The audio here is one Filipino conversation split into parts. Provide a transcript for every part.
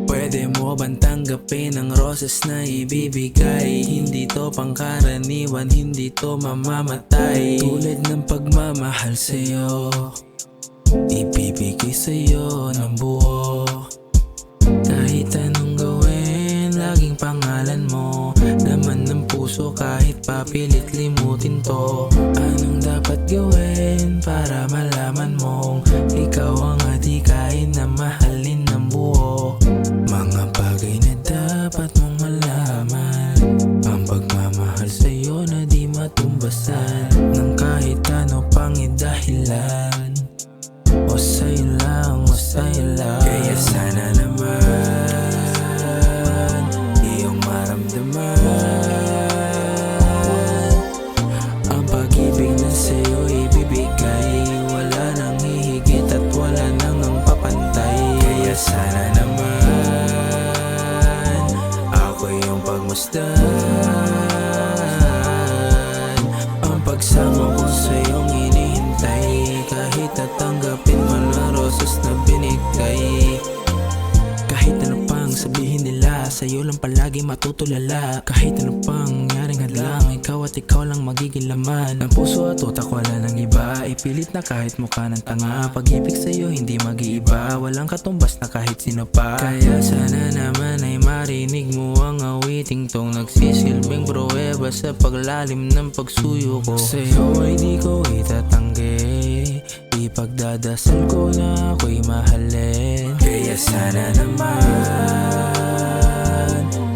Pwede mo bang tanggapin ang roses na ibibigay? Hindi to pangkaraniwan, hindi to mamamatay. Tulad ng pagmamahal sa'yo, ibibigay sa'yo ng buo. Kahit anong gawin, laging pangalan mo. Laman ng puso kahit papilit limutin to. Anong dapat gawin para malaman mong ikaw ang adikain na mahalin ng buo? Mga bagay na dapat mong malaman, ang pagmamahal sa'yo na di matumbasan ng kahit ano pang idahilan. O sa'yo lang, o sa'yo lang. Kaya sana naman iyong maramdaman ang pag-ibig na sa'yo ibibigay. Wala nang hihigit at wala nang ang papantay. Kaya sana naman ako yung pagmasdan, ang pagsama ko sa'yong inihintay. Kahit natanggapin man ang roses na binigay. Kahit ano pang sabihin nila, sa'yo lang palagi matutulala. Kahit ano pang nyaring hadlang, ikaw at ikaw lang magiging laman ng puso at utak, wala nang iba. Ipilit na kahit mukha ng tanga, pag-ibig sa'yo hindi mag-iiba. Walang katumbas na kahit sino pa. Kaya sana naman ay marinig mo ang awiting tong nagsisilbing pruweba sa paglalim ng pagsuyo ko. Sa'yo ay di ko itatanggi, ipagdadasal ko na ako'y mahalin. Kaya sana naman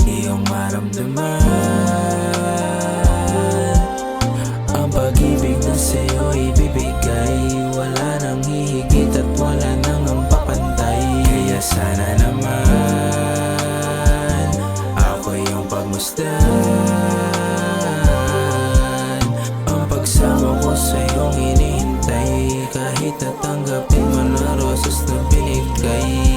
iyong maramdaman ang pag-ibig na sa'yo ibibigay. Wala nang hihigit at wala nang ang papantay. Kaya sana naman ako yung pagmasdan, ang pagsama ko sa'yong inihintay. Kahit natanggapin man ang roses na binigay.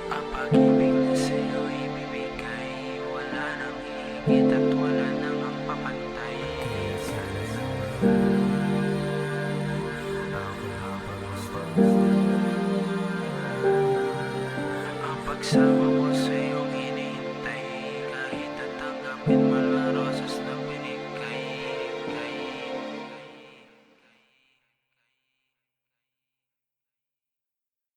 Ang pag-ibig na sa'yo ibibigay. Wala nang hihigit at wala nang ang papantay. Kaya sana naman ako ang pagmasdan, ang pagsama